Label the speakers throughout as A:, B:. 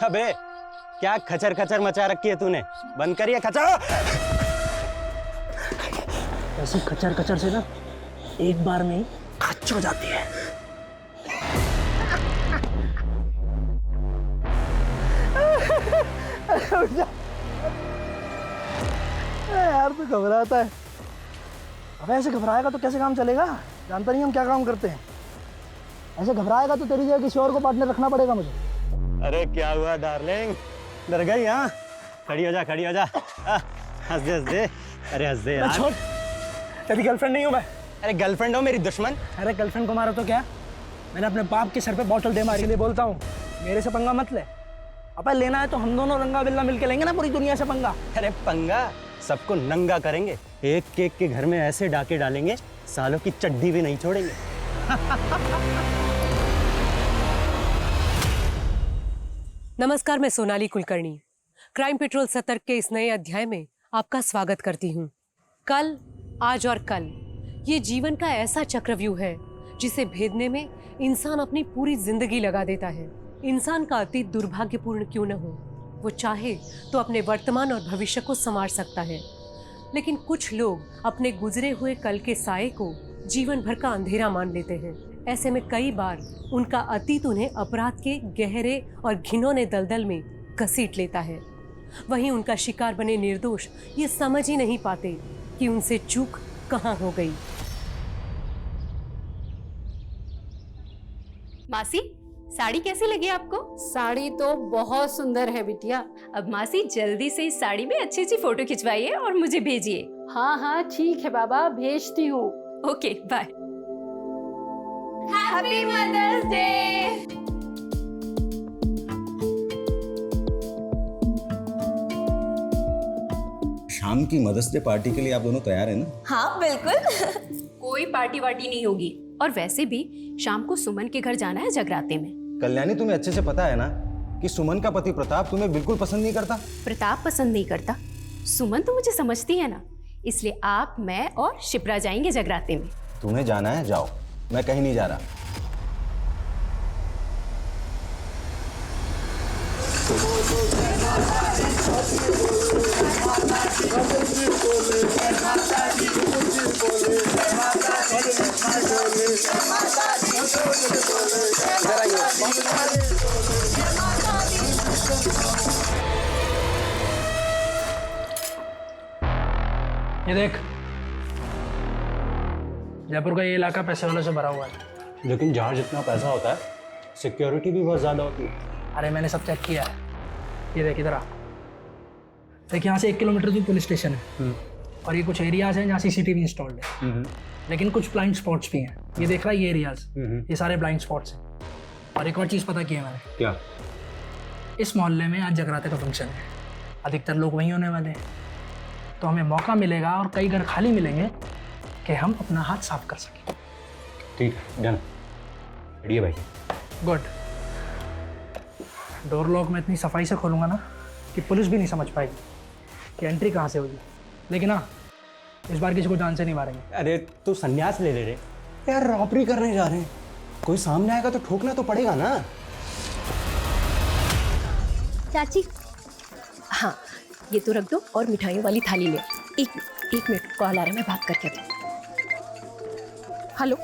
A: अबे क्या खचर खचर मचा रखी है तूने, बंद करिए खचर।
B: ऐसी खचर खचर से ना एक बार में ही खच हो जाती है। यार तो घबराता है। अब ऐसे घबराएगा तो कैसे काम चलेगा? जानता नहीं हम क्या काम करते हैं। ऐसे घबराएगा तो तेरी जगह किसी और को पार्टनर रखना पड़ेगा मुझे।
A: अरे क्या हुआ डार्लिंग, डर गई? हाँ खड़ी हो जा, खड़ी हो जा। हंस दे, हंस दे। अरे हंस दे यार।
B: छोड़, तेरी गर्लफ्रेंड नहीं हूँ मैं।
A: अरे गर्लफ्रेंड हो मेरी दुश्मन।
B: अरे गर्लफ्रेंड को मारा तो क्या, मैंने अपने बाप के सर पे बॉटल दे मारी। इसलिए बोलता हूँ मेरे से पंगा मत ले। अब लेना है तो हम दोनों रंगा बिल्ला मिलके लेंगे ना पूरी दुनिया से पंगा।
A: अरे पंगा सबको नंगा करेंगे, एक केक के घर में ऐसे डाके डालेंगे सालों की चड्डी भी नहीं छोड़ेंगे।
C: नमस्कार, मैं सोनाली कुलकर्णी क्राइम पेट्रोल सतर्क के इस नए अध्याय में आपका स्वागत करती हूँ। कल, आज और कल ये जीवन का ऐसा चक्रव्यूह है जिसे भेदने में इंसान अपनी पूरी जिंदगी लगा देता है। इंसान का अतीत दुर्भाग्यपूर्ण क्यों न हो, वो चाहे तो अपने वर्तमान और भविष्य को संवार सकता है, लेकिन कुछ लोग अपने गुजरे हुए कल के साये को जीवन भर का अंधेरा मान लेते हैं। ऐसे में कई बार उनका अतीत उन्हें अपराध के गहरे और घिनौने दलदल में घसीट लेता है। वहीं उनका शिकार बने निर्दोष ये समझ ही नहीं पाते कि उनसे चूक कहाँ हो गई।
D: मासी, साड़ी कैसी लगी आपको?
E: साड़ी तो बहुत सुंदर है बिटिया।
D: अब मासी जल्दी से इस साड़ी में अच्छी अच्छी फोटो खिंचवाइए और मुझे भेजिए।
E: हाँ हाँ ठीक है बाबा, भेजती हूँ।
D: Okay bye. Happy mothers day.
F: शाम की मदर्स डे पार्टी के लिए आप दोनों तैयार हैं ना?
D: हाँ बिल्कुल। कोई पार्टी वार्टी नहीं होगी, और वैसे भी शाम को सुमन के घर जाना है जगराते में।
F: कल्याणी, तुम्हें अच्छे से पता है ना कि सुमन का पति प्रताप तुम्हें बिल्कुल पसंद नहीं करता।
D: प्रताप पसंद नहीं करता, सुमन तो मुझे समझती है ना, इसलिए आप, मैं और शिप्रा जाएंगे जगराते में।
F: तुम्हें जाना है जाओ, मैं कहीं नहीं जा रहा।
B: ये देख, जयपुर का ये इलाका पैसे वालों से भरा हुआ है।
A: लेकिन जहाँ जितना पैसा होता है सिक्योरिटी भी बहुत ज्यादा होती है।
B: अरे मैंने सब चेक किया है। ये देख इधर आ, देख यहाँ से 1 किलोमीटर दूर पुलिस स्टेशन है और ये कुछ एरियाज हैं जहाँ सीसीटीवी इंस्टॉल्ड है, लेकिन कुछ ब्लाइंड स्पॉट्स भी हैं। ये देख रहा है, ये एरियाज, ये सारे ब्लाइंड स्पॉट्स हैं। और एक और चीज़ पता की है मैंने।
A: क्या?
B: इस मोहल्ले में आज जगराते का फंक्शन है, अधिकतर लोग वहीं होने वाले हैं, तो हमें मौका मिलेगा और कई घर खाली मिलेंगे कि हम अपना हाथ साफ कर सकें।
A: ठीक है, डन। बढ़िया भाई।
B: गुड। डोर लॉक में इतनी सफाई से खोलूँगा ना कि पुलिस भी नहीं समझ पाएगी कि एंट्री कहाँ से होगी। लेकिन हाँ, इस बार किसी को जान से नहीं मारेंगे।
A: अरे तू संन्यास ले ले रे यार, रॉबरी करने जा रहे हैं, कोई सामने आएगा तो ठोकना तो पड़ेगा ना।
D: चाची, हाँ ये तो रख दो और मिठाइयों वाली थाली ले। एक मिनट, कॉल आ रहा है, मैं बात करके आती हूँ। हेलो,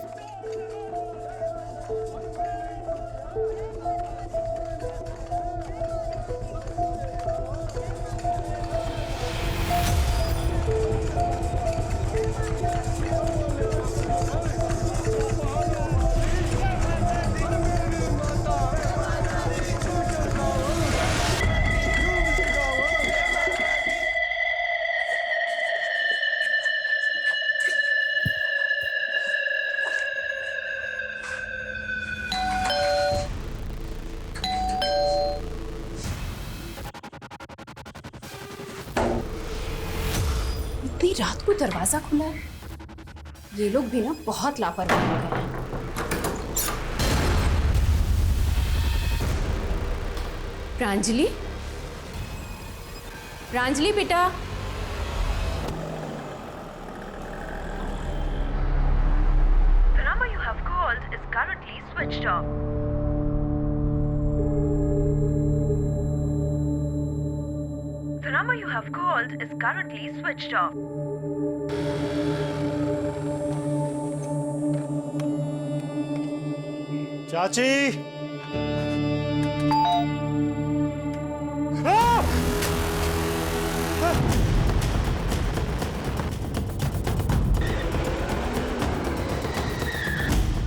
D: इतनी रात को दरवाजा खुला है। ये लोग भी ना बहुत लापरवाही हो गए हैं। प्रांजलि, प्रांजलि बेटा,
G: The number you have called is currently switched off. you have called is currently switched off.
A: चाची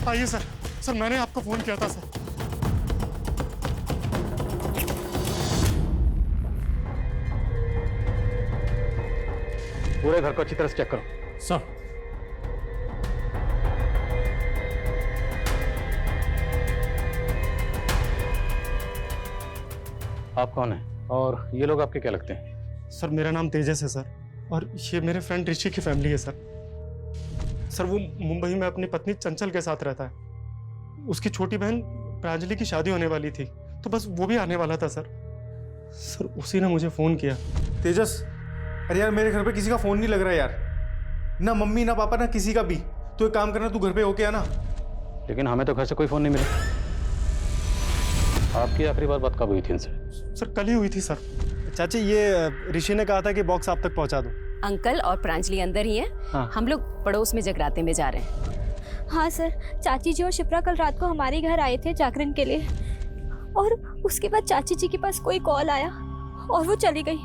H: आइए सर। सर मैंने आपको फोन किया था सर।
I: पूरे घर को अच्छी तरह से चेक करो।
H: सर
I: आप कौन हैं और ये लोग आपके क्या लगते हैं?
H: सर मेरा नाम तेजस है सर, और ये मेरे फ्रेंड ऋषि की फैमिली है सर। सर वो मुंबई में अपनी पत्नी चंचल के साथ रहता है। उसकी छोटी बहन प्रांजलि की शादी होने वाली थी, तो बस वो भी आने वाला था सर। सर उसी ने मुझे फोन किया।
J: तेजस, अरे यार मेरे घर पे किसी का फोन नहीं लग रहा है यार, ना मम्मी ना पापा ना किसी का भी। तो एक काम करना, तू घर पे होके आना।
I: लेकिन हमें तो घर से कोई फोन नहीं मिला। आपकी आखिरी बात कब हुई थी इनसे?
H: सर कल ही हुई थी सर।
A: चाची ये ऋषि ने कहा था कि बॉक्स आप तक पहुंचा दूं।
D: अंकल और प्रांजलि अंदर ही है।
I: हाँ।
D: हम लोग पड़ोस में जगराते में जा रहे हैं।
K: हाँ सर, चाची जी और शिप्रा कल रात को हमारे घर आए थे जागरण के लिए, और उसके बाद चाची जी के पास कोई कॉल आया और वो चली गई।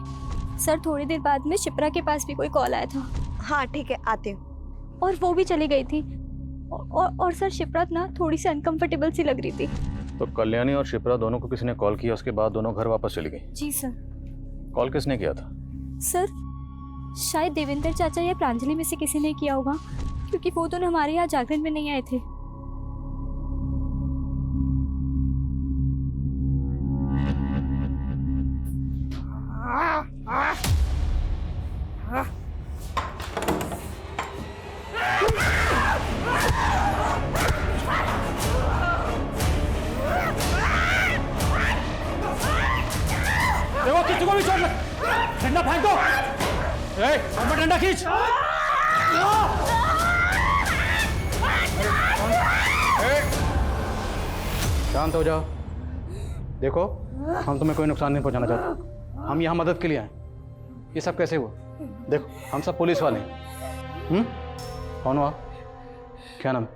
K: सर थोड़ी देर बाद में शिप्रा के पास भी कोई कॉल आया था।
L: हाँ ठीक है, आते हूँ।
K: और वो भी चली गई थी। और सर शिप्रा ना थोड़ी सी अनकंफर्टेबल सी लग रही थी।
I: तो कल्याणी और शिप्रा दोनों को किसी ने कॉल किया, उसके बाद दोनों घर वापस चली गई?
K: जी सर।
I: कॉल किसने किया था?
K: सर शायद देवेंद्र चाचा या प्रांजलि में से किसी ने किया होगा, क्योंकि वो दोनों हमारे यहाँ जागरण में नहीं आए थे।
B: देखो किसी को भी चोट लग, डंडा फेंक दो। डंडा खींच।
I: शांत हो जाओ। देखो हम तुम्हें कोई नुकसान नहीं पहुंचाना चाहते, हम यहाँ मदद के लिए आए। ये सब कैसे हुआ? देखो हम सब पुलिस वाले हैं। कौन हो आप? क्या नाम?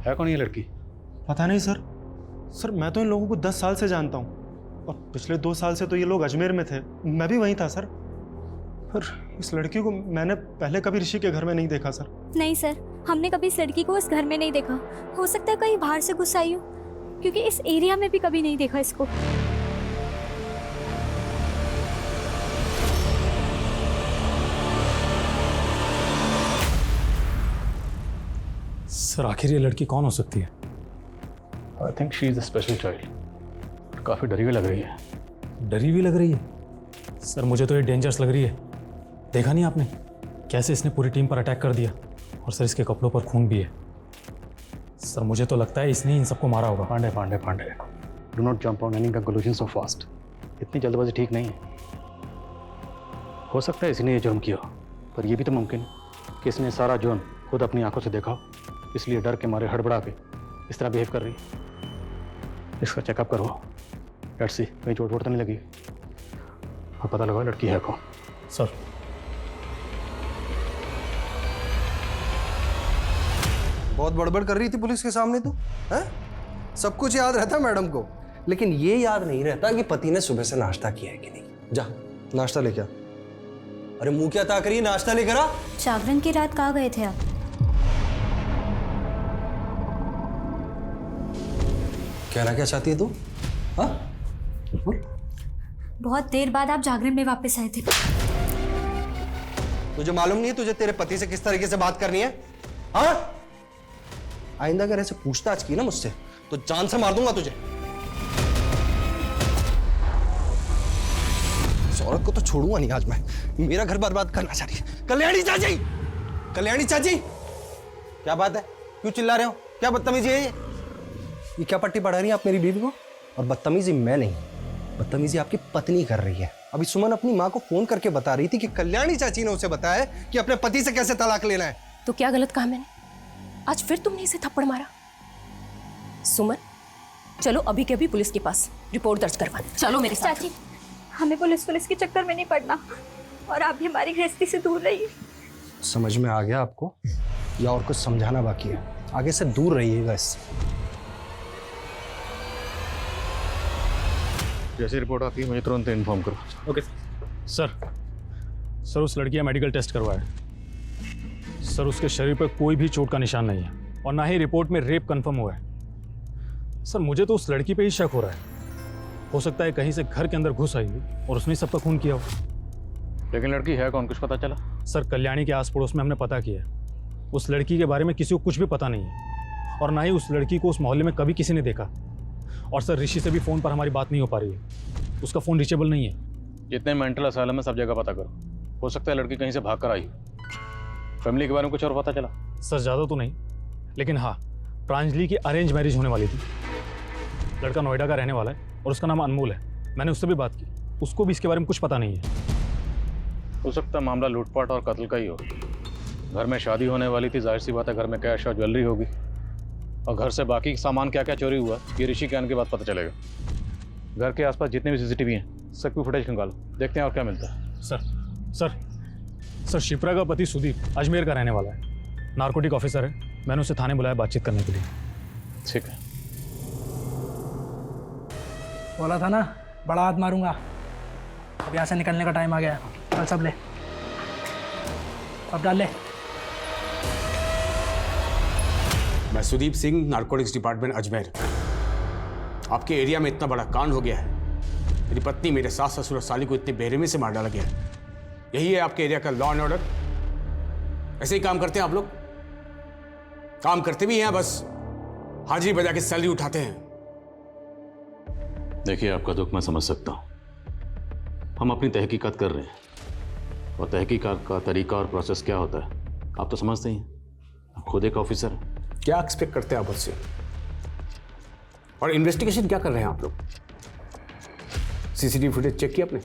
I: है कौन ये लड़की?
H: पता नहीं सर। सर मैं तो इन लोगों को 10 साल से जानता हूँ, और पिछले 2 साल से तो ये लोग अजमेर में थे। मैं भी वहीं था सर। पर इस लड़की को मैंने पहले कभी ऋषि के घर में नहीं देखा सर।
K: नहीं सर, हमने कभी इस लड़की को इस घर में नहीं देखा। हो सकता है कहीं बाहर से घुस आई हो, क्योंकि इस एरिया में भी कभी नहीं देखा इसको।
J: सर आखिर ये लड़की कौन हो सकती है?
I: I think she is a special child. काफ़ी डरी हुई लग रही है।
J: डरी हुई लग रही है? सर मुझे तो ये डेंजरस लग रही है। देखा नहीं आपने कैसे इसने पूरी टीम पर अटैक कर दिया, और सर इसके कपड़ों पर खून भी है। सर मुझे तो लगता है इसने इन सबको मारा होगा।
I: Pandey Pandey Pandey, do not jump on any conclusion so fast. इतनी जल्दबाजी ठीक नहीं है। हो सकता है इसने ये जुर्म किया, पर यह भी तो मुमकिन है कि इसने सारा जुर्म खुद अपनी आंखों से देखा, इसलिए डर के मारे हड़बड़ा के इस तरह बिहेव कर रही है। इसका चेकअप करो। लेट्स सी कहीं चोट वोट तो नहीं लगी, और पता लगा लड़की है कौन।
J: सर
F: बहुत बड़बड़ कर रही थी पुलिस के सामने तू, हैं? सब कुछ याद रहता मैडम को, लेकिन ये याद नहीं रहता कि पति ने सुबह से नाश्ता किया है कि नहीं। जा नाश्ता लेके आ। अरे मुंह क्या ताक रही है, नाश्ता लेकर आ।
K: जागरण की रात कहाँ गए थे आप?
F: कहना क्या चाहती है तू? हाँ?
K: बहुत देर बाद आप जागरण में वापस आए थे।
F: तुझे मालूम नहीं है तुझे तेरे पति से किस तरीके से बात करनी है? हाँ? आइंदा अगर ऐसे पूछताछ की ना मुझसे तो जान से मार दूंगा तुझे। इस औरत को तो छोड़ूंगा नहीं आज मैं। मेरा घर बर्बाद करना चाह रही है। कल्याणी चाची, कल्याणी चाची, क्या बात है? क्यों चिल्ला रहे हो? क्या बदतमीजी है ये क्या पट्टी पढ़ा रही है आप मेरी बीवी को? और बदतमीजी मैं नहीं, बदतमीजी आपकी पत्नी कर रही है। अभी सुमन अपनी माँ को फोन करके बता रही थी कि कल्याणी चाची ने उसे बताया कि अपने पति से कैसे तलाक लेना है।
D: तो क्या गलत कहा मैंने? आज फिर तुमने इसे थप्पड़ मारा? सुमन, चलो अभी के अभी पुलिस के पास रिपोर्ट दर्ज करवा। चलो मेरे साथ।
K: चाची, हमें पुलिस के चक्कर में नहीं पड़ना, और आप भी हमारी गृहस्थी से दूर रहिए।
F: समझ में आ गया आपको, या और कुछ समझाना बाकी है? आगे से दूर रहिएगा इससे।
I: जैसी रिपोर्ट आती है मुझे तुरंत इन्फॉर्म करो।
J: Okay sir. सर उस लड़की का मेडिकल टेस्ट करवाया। सर उसके शरीर पर कोई भी चोट का निशान नहीं है, और ना ही रिपोर्ट में रेप कंफर्म हुआ है। सर मुझे तो उस लड़की पे ही शक हो रहा है। हो सकता है कहीं से घर के अंदर घुस आई हो और उसने सबका खून किया हो।
I: लेकिन लड़की है कौन, कुछ पता चला?
J: सर कल्याणी के आस पड़ोस में हमने पता किया, उस लड़की के बारे में किसी को कुछ भी पता नहीं है, और ना ही उस लड़की को उस मोहल्ले में कभी किसी ने देखा। और सर ऋषि से भी फ़ोन पर हमारी बात नहीं हो पा रही है, उसका फ़ोन रीचेबल नहीं है।
I: जितने मेंटल असाइलम है सब जगह पता करो, हो सकता है लड़की कहीं से भाग कर आई। फैमिली के बारे में कुछ और पता चला?
J: सर ज़्यादा तो नहीं, लेकिन हाँ, प्रांजलि की अरेंज मैरिज होने वाली थी। लड़का नोएडा का रहने वाला है और उसका नाम अनमोल है। मैंने उससे भी बात की, उसको भी इसके बारे में कुछ पता नहीं है।
I: हो सकता है मामला लूटपाट और कत्ल का ही हो। घर में शादी होने वाली थी, जाहिर सी बात है घर में कैश और ज्वेलरी होगी, और घर से बाकी सामान क्या क्या चोरी हुआ ये ऋषि के आने के बाद पता चलेगा। घर के आसपास जितने भी सीसीटीवी हैं सबकी फुटेज निकालो, देखते हैं और क्या मिलता है।
J: सर शिप्रा का पति सुदीप अजमेर का रहने वाला है, नार्कोटिक ऑफिसर है। मैंने उसे थाने बुलाया बातचीत करने के लिए।
I: ठीक है।
B: बोला था ना बड़ा हाथ मारूंगा। अब यहाँ से निकलने का टाइम आ गया। चल सब ले, अब डाल ले।
M: मैं सुदीप सिंह, नारकोटिक्स डिपार्टमेंट अजमेर। आपके एरिया में इतना बड़ा कांड हो गया है, मेरी पत्नी, मेरे सास ससुर और साली को इतने बेरहमी से मार डाला गया है। यही है आपके एरिया का लॉ एंड ऑर्डर? ऐसे ही काम करते हैं आप लोग? काम करते भी हैं, बस हाजिरी बजा के सैलरी उठाते हैं।
I: देखिए आपका दुख मैं समझ सकता हूँ। हम अपनी तहकीकात कर रहे हैं, और तहकीकात का तरीका और प्रोसेस क्या होता है आप तो समझते ही हैं। आप खुद एक ऑफिसर हैं।
M: क्या एक्सपेक्ट करते हैं आप उससे? और इन्वेस्टिगेशन क्या कर रहे हैं आप लोग? सीसीटीवी फुटेज चेक की आपने?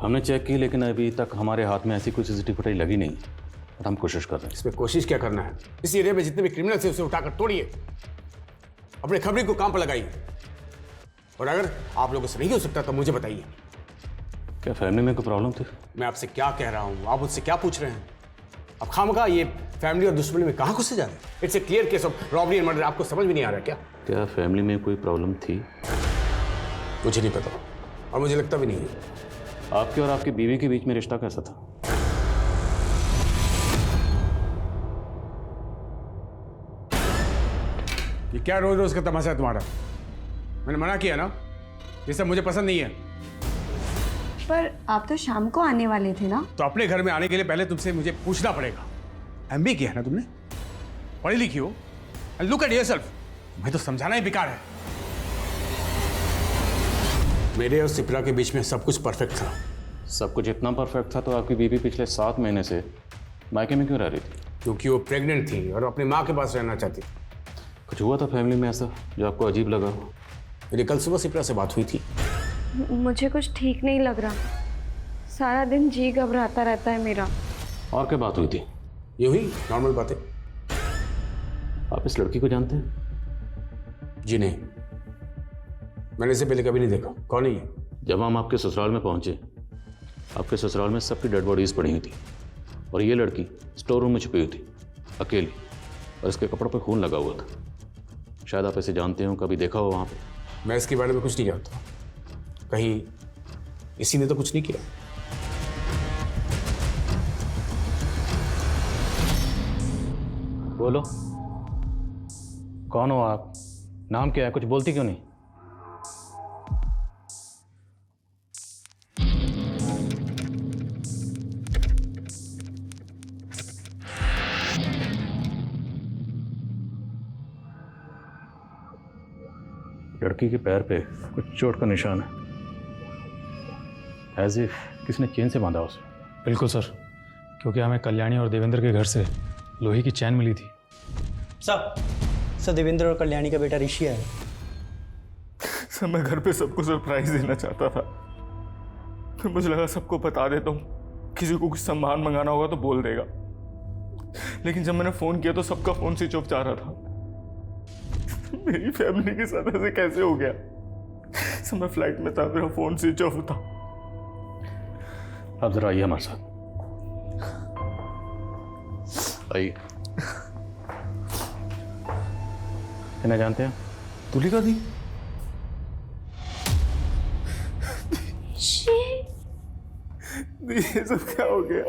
I: हमने चेक की, लेकिन अभी तक हमारे हाथ में ऐसी कोई सीसीटीवी फुटेज लगी नहीं, और हम कोशिश कर रहे हैं।
M: इसमें कोशिश क्या करना है? इस एरिया में जितने भी क्रिमिनल थे उसे उठाकर तोड़िए, अपने खबरी को काम पर लगाइए, और अगर आप लोगों से नहीं हो सकता तो मुझे बताइए।
I: क्या फैमिली में कोई प्रॉब्लम थी?
M: मैं आपसे क्या कह रहा हूं, आप मुझसे क्या पूछ रहे हैं? अब खामखा ये फैमिली और दुश्मनी में कहां घुसे जा रहे हैं? It's a clear case of robbery and murder. आपको समझ में नहीं आ रहा क्या?
I: क्या फैमिली में कोई प्रॉब्लम थी?
M: मुझे नहीं पता, और मुझे लगता भी नहीं है।
I: आपके और आपकी बीवी के बीच में रिश्ता कैसा था?
M: ये क्या रोज रोज का तमाशा है तुम्हारा? मैंने मना किया ना, ये सब मुझे पसंद नहीं है।
L: पर आप तो शाम को आने वाले थे ना?
M: तो अपने घर में आने के लिए पहले तुमसे मुझे पूछना पड़ेगा। एमबी किया है ना तुमने, पढ़ी लिखी हो, एंड लुक एट योरसेल्फ। मैं तो समझाना ही बेकार है। मेरे और सिप्रा के बीच में सब कुछ परफेक्ट था।
I: सब कुछ इतना परफेक्ट था तो आपकी बीवी पिछले 7 महीने से मायके में क्यों रह रही थी?
M: क्योंकि वो प्रेग्नेंट थी और अपनी माँ के पास रहना चाहती।
I: कुछ हुआ था फैमिली में ऐसा जो आपको अजीब लगा?
M: मेरी कल सुबह सिप्रा से बात हुई थी।
L: मुझे कुछ ठीक नहीं लग रहा, सारा दिन जी घबराता रहता है मेरा।
I: और क्या बात हुई थी?
M: ये हुई नॉर्मल बातें।
I: आप इस लड़की को जानते हैं?
M: जी नहीं, मैंने इसे पहले कभी नहीं देखा। कौन है ये?
I: जब हम आपके ससुराल में पहुंचे, आपके ससुराल में सबकी डेड बॉडीज पड़ी हुई थी, और ये लड़की स्टोर रूम में छुपी हुई थी अकेली, और इसके कपड़ों पर खून लगा हुआ था। शायद आप इसे जानते हो, कभी देखा हो वहाँ पे?
M: मैं इसके बारे में कुछ नहीं जानता। कहीं इसी ने तो कुछ नहीं किया।
I: बोलो, कौन हो आप? नाम क्या है? कुछ बोलती क्यों नहीं? लड़की के पैर पे कुछ चोट का निशान है, एज इफ किसने चेन से बांधा उसे।
J: बिल्कुल सर, क्योंकि हमें कल्याणी और देवेंद्र के घर से लोहे की चैन मिली थी।
A: सर देवेंद्र और कल्याणी का बेटा ऋषि है।
H: सर मैं घर पे सबको सरप्राइज देना चाहता था, तो मुझे लगा सबको बता देता हूँ, किसी को कुछ सामान मंगाना होगा तो बोल देगा। लेकिन जब मैंने फोन किया तो सबका फोन स्विच ऑफ जा रहा था। मेरी फैमिली के साथ ऐसे कैसे हो गया? सर मैं फ्लाइट में था, मेरा फोन स्विच ऑफ था।
I: आप जरा आइए हमारे साथ, आइए। इन्हें जानते हैं?
H: तुलिका दी? ये सब क्या हो गया?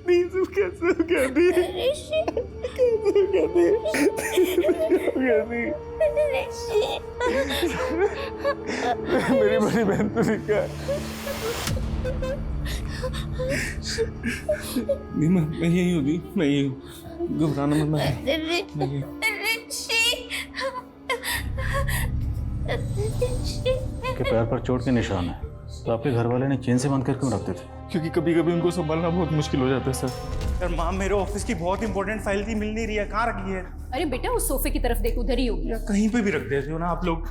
H: दी सब कैसे हो गया? दी कैसे हो गया? दी हो गया? दी मेरी बड़ी बहन तुलिका। दी मैं यही हूँ, दी मैं यही हूँ, घबराना मत। मैं
I: के पैर पर चोट के निशान है, तो आपके घर वाले ने चेन से बांध कर क्यों रखते थे?
H: क्योंकि कभी कभी उनको संभालना बहुत मुश्किल हो जाता है सर।
N: सर माँ, मेरे ऑफिस की बहुत इंपॉर्टेंट फाइल थी, मिल नहीं रही है, कहाँ रखी है?
C: अरे बेटा उस सोफे की तरफ देख, उधर ही होगी।
N: या कहीं पे भी रख देते हो ना आप लोग।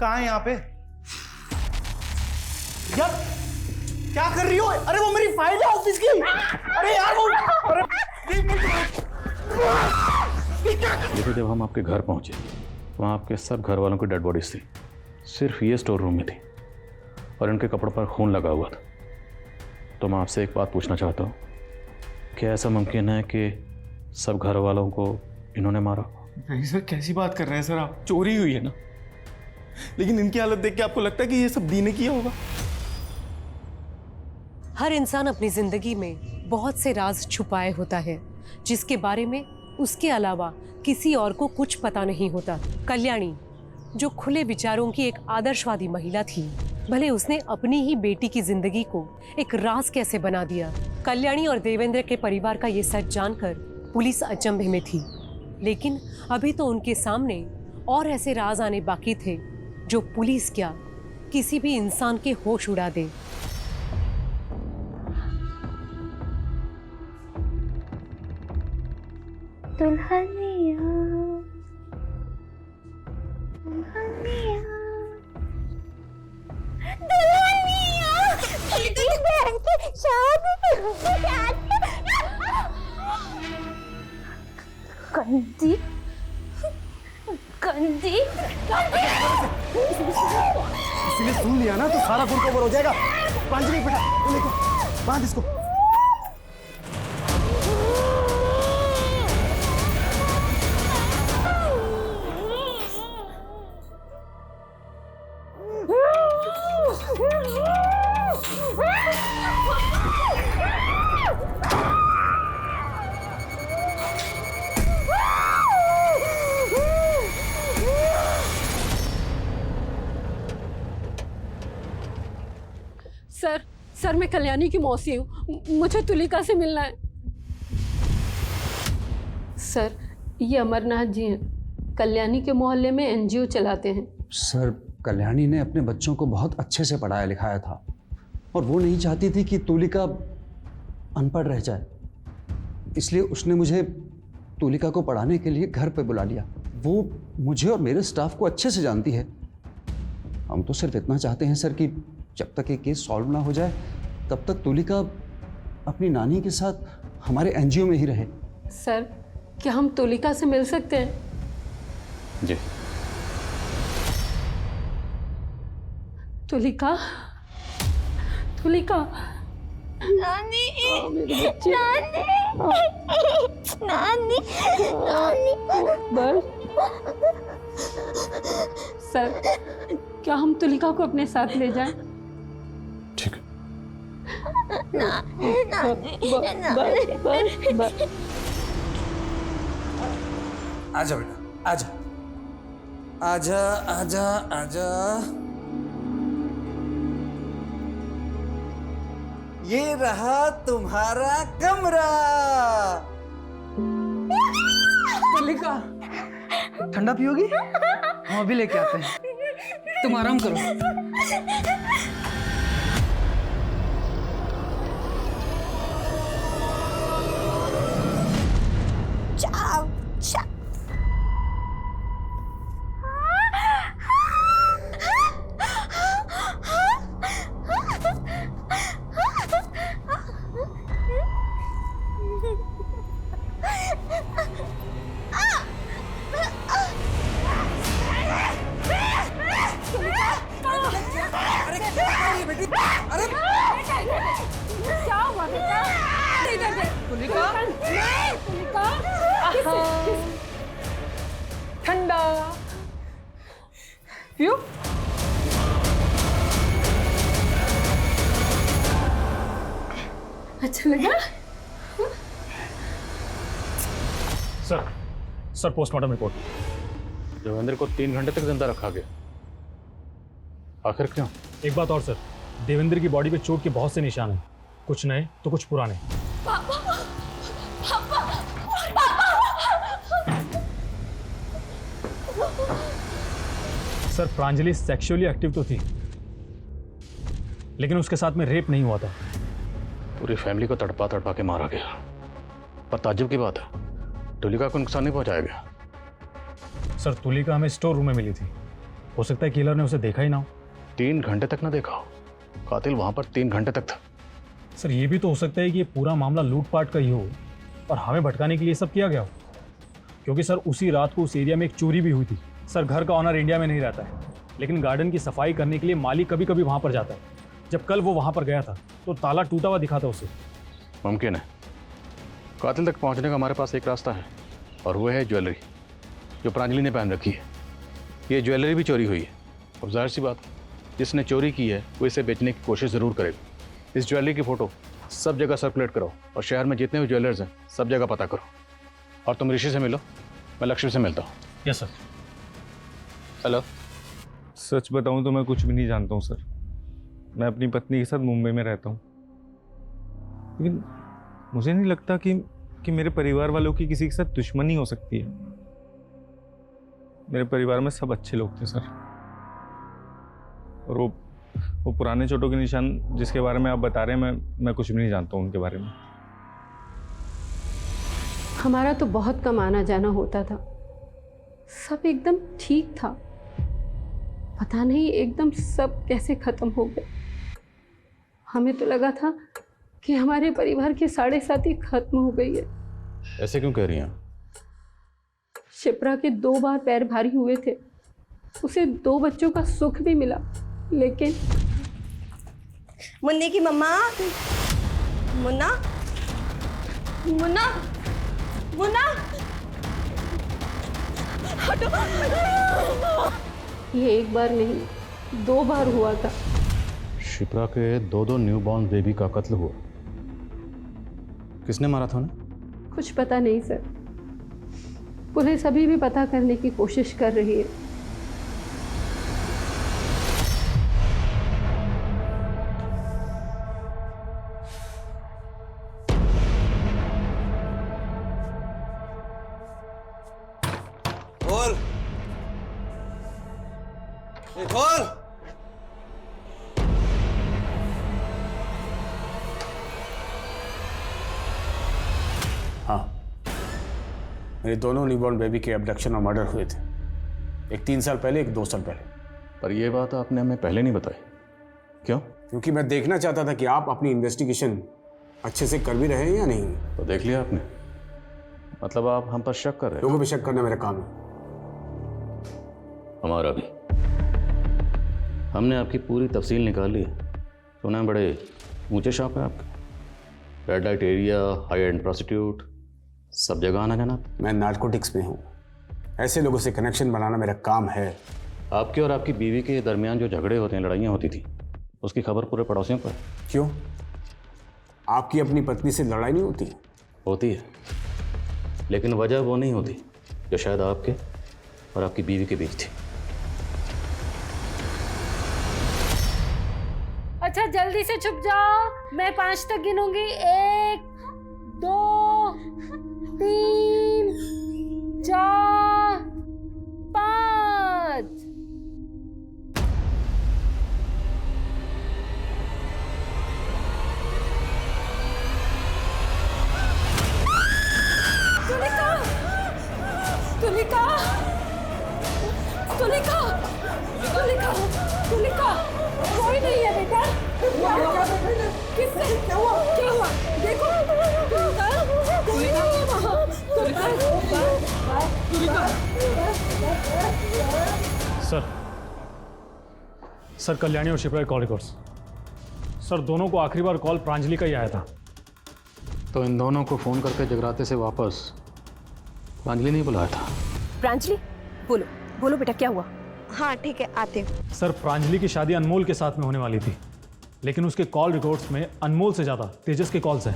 N: कहाँ है यहाँ पे? यार क्या कर रही हो? अरे वो मेरी फाइल है ऑफिस की। अरे यार वो, अरे
I: देखो, जब हम आपके घर पहुंचे वहाँ आपके सब घर वालों की डेड बॉडीज थी, सिर्फ ये स्टोर रूम में थी और इनके कपड़ों पर खून लगा हुआ था। तो मैं आपसे एक बात पूछना चाहता हूँ, क्या ऐसा मुमकिन है कि सब घर वालों को इन्होंने मारा?
H: नहीं सर, कैसी बात कर रहे हैं सर आप? चोरी हुई है ना, लेकिन इनकी हालत देख के आपको लगता है कि ये सब दी ने किया होगा?
C: हर इंसान अपनी जिंदगी में बहुत से राज छुपाए होता है, जिसके बारे में उसके अलावा किसी और को कुछ पता नहीं होता। कल्याणी जो खुले विचारों की एक आदर्शवादी महिला थी, भले उसने अपनी ही बेटी की जिंदगी को एक राज कैसे बना दिया। कल्याणी और देवेंद्र के परिवार का ये सच जानकर पुलिस अचंभे में थी, लेकिन अभी तो उनके सामने और ऐसे राज आने बाकी थे जो पुलिस क्या किसी भी इंसान के होश उड़ा दे।
K: दुल्हनिया दुल्हनिया दुल्हनिया मेरी बहन की शादी गंदी गंदी
N: इसलिए सुन लिया ना तो सारा गुड़ कवर हो जाएगा। पांचवी बेटा देखो, बांध इसको।
E: सर मैं कल्याणी की मौसी हूँ, मुझे तुलिका से मिलना है। सर ये अमरनाथ जी हैं, कल्याणी के मोहल्ले में एनजीओ चलाते हैं।
O: सर कल्याणी ने अपने बच्चों को बहुत अच्छे से पढ़ाया लिखाया था और वो नहीं चाहती थी कि तुलिका अनपढ़ रह जाए, इसलिए उसने मुझे तुलिका को पढ़ाने के लिए घर पे बुला लिया। वो मुझे और मेरे स्टाफ को अच्छे से जानती है। हम तो सिर्फ इतना चाहते हैं सर कि जब तक ये केस सॉल्व ना हो जाए तब तक तुलिका अपनी नानी के साथ हमारे एनजीओ में ही रहे।
E: सर क्या हम तुलिका से मिल सकते हैं?
I: जी।
E: तुलिका, तुलिका
K: नानी नानी नानी नानी
E: बस। सर क्या हम तुलिका को अपने साथ ले जाएं?
I: ठीक है।
O: आजा बेटा, आजा आजा आजा आजा। ये रहा तुम्हारा कमरा।
B: तुलिका ठंडा पियोगी? हम अभी लेके आते हैं, तुम आराम करो।
K: चाव चाव
E: क्यों? अच्छा लगा?
J: Sir postmortem report.
I: देवेंद्र को 3 घंटे तक जिंदा रखा गया, आखिर क्यों?
J: एक बात और सर, देवेंद्र की बॉडी पे चोट के बहुत से निशान हैं, कुछ नए तो कुछ पुराने। सर प्रांजलि सेक्सुअली एक्टिव तो थी, लेकिन उसके साथ में रेप नहीं हुआ था।
I: पूरी फैमिली को तड़पा तड़पा के मारा गया। पर ताज्जुब की बात है, तुलिका को नुकसान नहीं पहुंचाया गया।
J: सर तुलिका हमें स्टोर रूम में मिली थी, हो सकता है किलर ने उसे देखा ही ना हो।
I: 3 घंटे तक ना देखा हो, कातिल वहां पर 3 घंटे तक था।
J: सर ये भी तो हो सकता है कि ये पूरा मामला लूटपाट का ही हो और हमें भटकाने के लिए सब किया गया हो, क्योंकि सर उसी रात को उस एरिया में एक चोरी भी हुई थी। सर घर का ऑनर इंडिया में नहीं रहता है, लेकिन गार्डन की सफाई करने के लिए माली कभी कभी वहाँ पर जाता है। जब कल वो वहाँ पर गया था तो ताला टूटा हुआ दिखा था उसे।
I: मुमकिन है। कातिल तक पहुंचने का हमारे पास एक रास्ता है, और वो है ज्वेलरी जो प्रांजलि ने पहन रखी है। ये ज्वेलरी भी चोरी हुई है। अब जाहिर सी बात, जिसने चोरी की है वो इसे बेचने की कोशिश ज़रूर करेगा। इस ज्वेलरी की फ़ोटो सब जगह सर्कुलेट करो और शहर में जितने भी ज्वेलर्स हैं सब जगह पता करो। और तुम ऋषि से मिलो, मैं लक्ष्मी से मिलता हूँ।
J: Yes sir.
I: हेलो।
P: सच बताऊं तो मैं कुछ भी नहीं जानता हूं सर। मैं अपनी पत्नी के साथ मुंबई में रहता हूं, लेकिन मुझे नहीं लगता कि मेरे परिवार वालों की किसी के साथ दुश्मनी हो सकती है। मेरे परिवार में सब अच्छे लोग थे सर, और वो पुराने चोटों के निशान जिसके बारे में आप बता रहे हैं, मैं कुछ भी नहीं जानता हूं उनके बारे में।
E: हमारा तो बहुत कम आना जाना होता था, सब एकदम ठीक था। पता नहीं एकदम सब कैसे खत्म हो गए। हमें तो लगा था कि हमारे परिवार की 7.5 खत्म हो गई है।
I: ऐसे क्यों कह रही हैं?
E: शिप्रा के 2 बार पैर भारी हुए थे, उसे 2 बच्चों का सुख भी मिला, लेकिन
D: मुन्नी की मम्मा, मुन्ना, मुन्ना, मुन्ना,
E: ये एक बार नहीं 2 बार हुआ था।
I: शिप्रा के 2 न्यूबॉर्न बेबी का कत्ल हुआ। किसने मारा था उन्हें?
E: कुछ पता नहीं सर, पुलिस अभी भी पता करने की कोशिश कर रही है।
F: खोल, ये खोल।
M: हाँ, मेरे दोनों न्यूबॉर्न बेबी के एब्डक्शन और मर्डर हुए थे, एक 3 साल पहले, एक 2 साल पहले।
I: पर यह बात आपने हमें पहले नहीं बताई, क्यों?
M: क्योंकि मैं देखना चाहता था कि आप अपनी इन्वेस्टिगेशन अच्छे से कर भी रहे हैं या नहीं।
I: तो देख लिया आपने, मतलब आप हम पर शक कर रहे हैं?
M: लोगों पर शक करना मेरा काम है।
I: हमारा भी। हमने आपकी पूरी तफसील निकाल ली है। सुना है बड़े ऊंचे शॉप है आपके, red light area, high and prostitute, सब जगह आना जाना।
M: मैं नार्कोटिक्स में हूँ, ऐसे लोगों से कनेक्शन बनाना मेरा काम है।
I: आपके और आपकी बीवी के दरमियान जो झगड़े होते हैं, लड़ाइयाँ होती थी, उसकी खबर पूरे पड़ोसियों को है।
M: क्यों? आपकी अपनी पत्नी से लड़ाई नहीं होती?
I: होती है, लेकिन वजह वो नहीं होती जो शायद आपके और आपकी बीवी के बीच थी।
Q: अच्छा जल्दी से छुप जाओ, मैं 5 तक गिनूंगी। 1 2 3 4 5।
E: तुलिका, तुलिका, तुलिका, तुलिका, कोई नहीं है बेटा। किससे? क्या हुआ? क्या हुआ? देखो, तुलिका, तुलिका, तुलिका।
J: सर कल्याणी और शिप्रा के कॉल रिकॉर्ड्स। सर दोनों को आखिरी बार कॉल प्रांजलि का ही आया था।
I: तो इन दोनों को फ़ोन करके जगराते से वापस प्रांजलि नहीं बुलाया था?
D: प्रांजलि, बोलो बोलो बेटा, क्या हुआ?
L: हाँ ठीक है, आते हूँ।
J: सर, प्रांजलि की शादी अनमोल के साथ में होने वाली थी, लेकिन उसके कॉल रिकॉर्ड्स में अनमोल से ज़्यादा तेजस के कॉल्स हैं।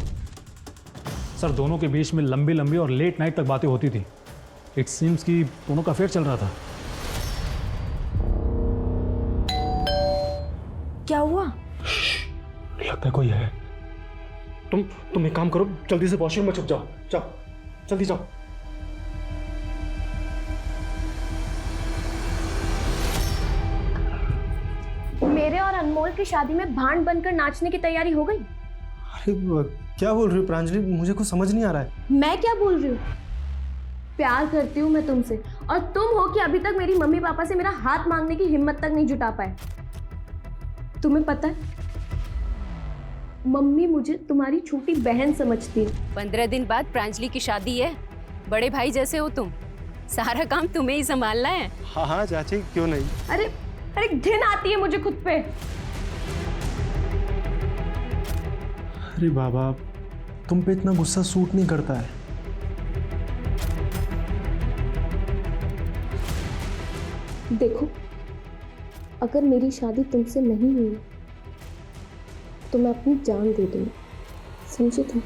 J: सर, दोनों के बीच में लंबी लंबी और लेट नाइट तक बातें होती थी। इट सीम्स कि दोनों का अफेयर चल रहा था।
L: क्या हुआ?
H: लगता है कोई है। तुम एक काम करो, जल्दी से वॉशरूम में छुप जाओ। जाओ, जल्दी जाओ।
L: मेरे और अनमोल की शादी में भांड बनकर नाचने की तैयारी हो गई।
H: अरे क्या बोल रही हो प्रांजलि? मुझे कुछ समझ नहीं आ रहा है।
L: मैं क्या बोल रही हूँ? प्यार करती हूँ मैं तुमसे, और तुम हो कि अभी तक मेरी मम्मी पापा से मेरा हाथ मांगने की हिम्मत तक नहीं जुटा पाए। तुम्हें पता है, मम्मी मुझे तुम्हारी छोटी बहन समझती है।
D: 15 दिन बाद प्रांजलि की शादी है, बड़े भाई जैसे हो तुम, सारा काम तुम्हें ही संभालना है।
H: हाँ हाँ चाची, क्यों नहीं।
L: अरे अरे घिन आती है मुझे खुद पे।
H: अरे बाबा, तुम पे इतना गुस्सा सूट नहीं करता है।
L: देखो, अगर मेरी शादी तुमसे नहीं हुई तो मैं अपनी जान दे दूंगी, समझे तुम?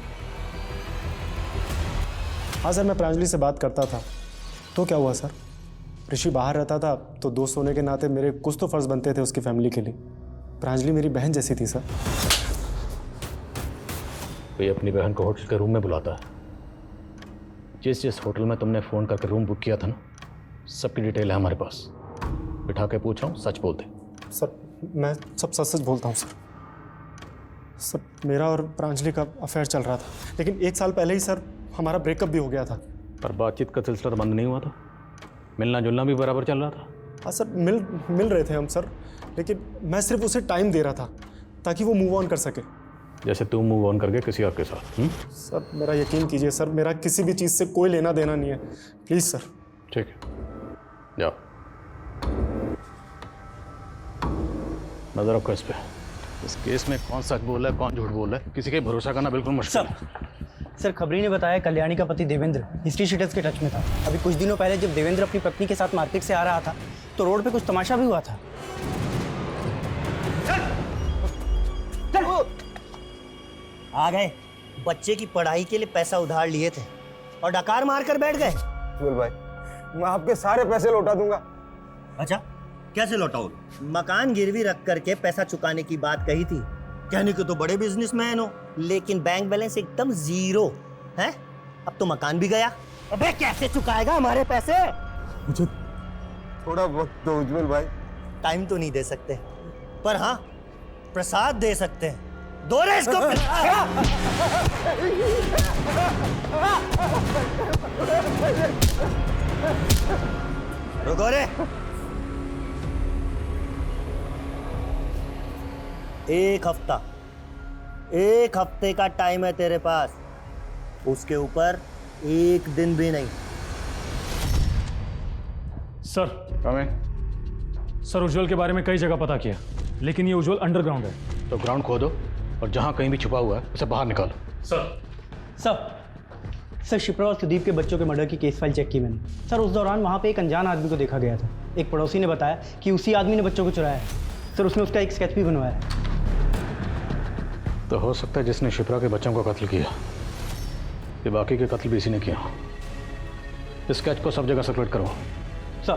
H: हाँ सर, मैं प्रांजलि से बात करता था। तो क्या हुआ सर? ऋषि बाहर रहता था तो दोस्त होने के नाते मेरे कुछ तो फर्ज बनते थे उसकी फैमिली के लिए। प्रांजलि मेरी बहन जैसी थी सर।
I: कोई अपनी बहन को होटल के रूम में बुलाता है। जिस होटल में तुमने फ़ोन करके रूम बुक किया था ना, सबकी डिटेल है हमारे पास। बिठा के पूछ रहा हूँ, सच बोलते।
H: सर, मैं सब सच सच बोलता हूँ सर। सर, मेरा और प्रांजलि का अफेयर चल रहा था, लेकिन 1 साल पहले ही सर हमारा ब्रेकअप भी हो गया था।
I: पर बातचीत का सिलसिला तो बंद नहीं हुआ था, मिलना जुलना भी बराबर चल रहा था।
H: हाँ सर, मिल रहे थे हम सर, लेकिन मैं सिर्फ उसे टाइम दे रहा था ताकि वो मूव ऑन कर सके।
I: जैसे तुम मूव ऑन करके किसी और के साथ।
H: सर, मेरा यकीन कीजिए सर, मेरा किसी भी चीज़ से कोई लेना देना नहीं है, प्लीज़ सर।
I: ठीक है, जाओ, नजर रखो इस पे। इस केस में कौन सच बोल रहा है, कौन झूठ बोल रहा है, किसी का भरोसा करना बिल्कुल मुश्किल है।
N: सर, खबरी ने बताया कल्याणी का पति देवेंद्र हिस्ट्री शीटर्स के टच में था। अभी कुछ दिनों पहले जब देवेंद्र अपनी पत्नी के साथ मार्केट से आ रहा था तो रोड पे कुछ तमाशा भी हुआ था।
R: आ गए, बच्चे की पढ़ाई के लिए पैसा उधार लिए थे और डकार मार कर बैठ गए।
F: बोल भाई, मैं आपके सारे पैसे लौटा दूंगा।
R: अच्छा, कैसे लौटाओ? मकान गिरवी रख करके पैसा चुकाने की बात कही थी। कहने को तो बड़े बिजनेसमैन हो, लेकिन बैंक बैलेंस एकदम जीरो है। अब तो मकान भी गया। अबे कैसे चुकाएगा हमारे पैसे?
F: मुझे थोड़ा वक्त दो उज्जवल भाई।
R: टाइम तो नहीं दे सकते, पर हाँ प्रसाद दे सकते हैं। दो रे इसको। रुको रे। एक हफ्ते का टाइम है तेरे पास, उसके ऊपर 1 दिन भी नहीं।
J: सर, सर, उज्जवल के बारे में कई जगह पता किया, लेकिन ये उज्जवल अंडरग्राउंड है।
I: तो ग्राउंड खोदो और जहां कहीं भी छुपा हुआ है उसे बाहर निकालो।
N: सर, शिप्रा और सुदीप के बच्चों के मर्डर की केस फाइल चेक की मैंने। सर, उस दौरान वहाँ पे एक अनजान आदमी को देखा गया था। एक पड़ोसी ने बताया कि उसी आदमी ने बच्चों को चुराया है। सर, उसने उसका एक स्केच भी बनवाया है।
I: तो हो सकता है जिसने शिप्रा के बच्चों को कत्ल किया, ये बाकी के कत्ल भी इसी ने किया। इस स्केच को सब जगह सर्कुलेट करो।
N: सर,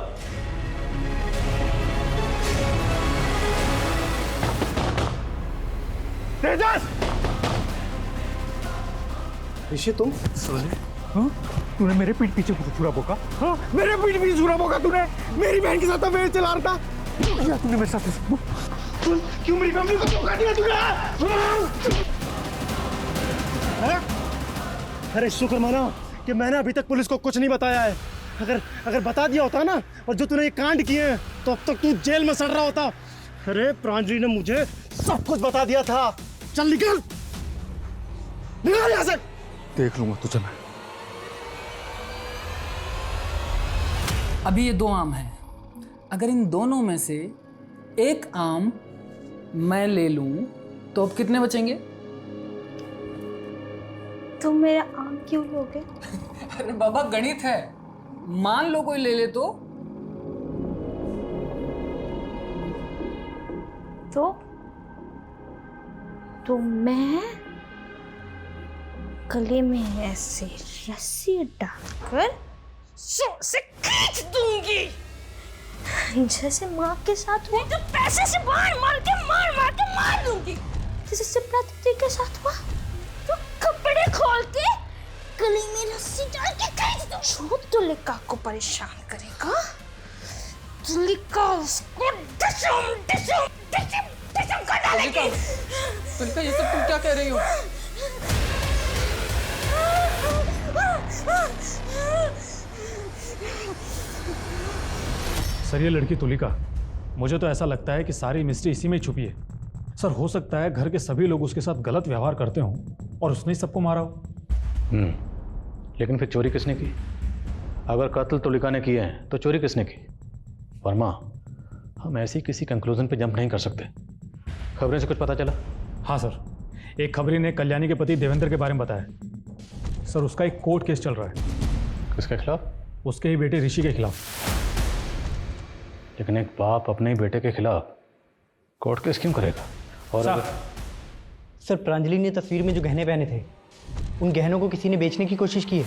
H: तेजस! ऋषि, तुम?
S: हाँ? तूने मेरे पीठ पीछे छुरा बोका? हाँ? मेरे पीठ पीछे छुरा बोका तूने? मेरी बहन के साथ अफेयर चला रहा था। या तूने मेरे साथ क्यों मेरी फैमिली को धोखा दिया तूने?
H: अरे शुक्र माना कि मैंने अभी तक पुलिस को कुछ नहीं बताया है। अगर बता दिया होता ना, और जो तूने ये कांड किए हैं, तो अब तक तू जेल में सड़ रहा होता। अरे प्रांजलि ने मुझे सब कुछ बता दिया था। चल निकल यहाँ से।
S: देख लूंगा तुझे मैं।
B: अभी ये 2 आम हैं। अगर इन दोनों में से एक आम मैं ले लूं तो अब कितने बचेंगे?
K: तुम मेरा आम क्यों लोगे?
B: अरे बाबा, गणित है। मान लो कोई ले ले तो
K: तो मैं गले में ऐसे रस्सी डालकर जोर से खींच दूंगी, जैसे माँ के साथ हुआ। तो पैसे से मार के मार दूंगी, जैसे शिप्रा दीदी के साथ हुआ। तो कपड़े खोल के गले में रस्सी डाल के खींच दूं। जो तुलिका को परेशान करेगा, तुलिका उसको डिशम कर डालेगी।
B: तुलिका, ये सब तुम क्या कह रही हो?
J: सर, ये लड़की तुलिका, मुझे तो ऐसा लगता है कि सारी मिस्ट्री इसी में छुपी है। सर, हो सकता है घर के सभी लोग उसके साथ गलत व्यवहार करते हों और उसने ही सबको मारा हो।
I: लेकिन फिर चोरी किसने की? अगर कत्ल तुलिका ने किए हैं तो चोरी किसने की? वर्मा, हम ऐसी किसी कंक्लूजन पे जंप नहीं कर सकते। खबरें से कुछ पता चला?
J: हाँ सर, एक खबरी ने कल्याणी के पति देवेंद्र के बारे में बताया। सर, उसका एक कोर्ट केस चल रहा है।
I: किसके खिलाफ?
J: उसके ही बेटे ऋषि के खिलाफ।
I: लेकिन एक बाप अपने ही बेटे के खिलाफ कोर्ट केस क्यों करेगा? और
N: सर, प्रांजलि ने तस्वीर में जो गहने पहने थे, उन गहनों को किसी ने बेचने की कोशिश की है।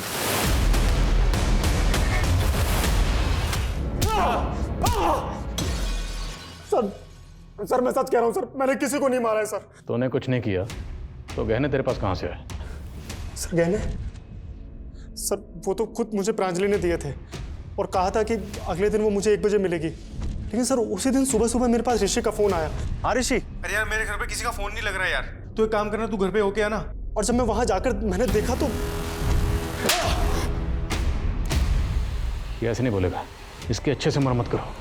H: सर, मैं सच कह रहा हूँ सर, मैंने किसी को नहीं मारा है सर।
I: तूने कुछ नहीं किया तो गहने तेरे पास कहाँ से आए?
H: सर, गहने? सर, वो तो खुद मुझे प्रांजलि ने दिए थे और कहा था कि अगले दिन वो मुझे 1 बजे मिलेगी। लेकिन सर, उसी दिन सुबह सुबह मेरे पास ऋषि का फोन आया। हाँ ऋषि।
S: अरे यार, मेरे घर पे किसी का फोन नहीं लग रहा है यार। तू एक काम करना, तू घर पे होके आना।
H: और जब मैं वहां जाकर मैंने देखा तो
I: ये ऐसे नहीं बोलेगा, इसकी अच्छे से मरम्मत करो।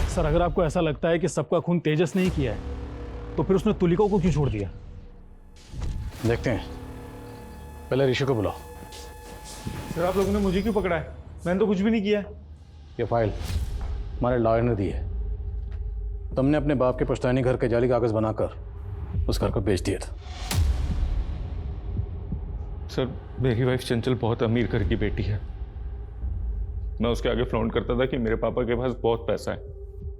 J: सर, अगर आपको ऐसा लगता है कि सबका खून तेजस ने ही किया है तो फिर उसने तुलिका को क्यों छोड़ दिया?
I: देखते हैं, पहले ऋषि को बुलाओ।
P: सर, आप लोगों ने मुझे क्यों पकड़ा है? मैंने तो कुछ भी नहीं किया है।
I: ये फाइल हमारे लॉयर ने दी है। तुमने अपने बाप के पुश्तैनी घर के जाली कागज बनाकर उस घर को बेच दिया था।
P: सर, मेरी वाइफ चंचल बहुत अमीर घर की बेटी है। मैं उसके आगे फ्लॉन्ट करता था कि मेरे पापा के पास बहुत पैसा है।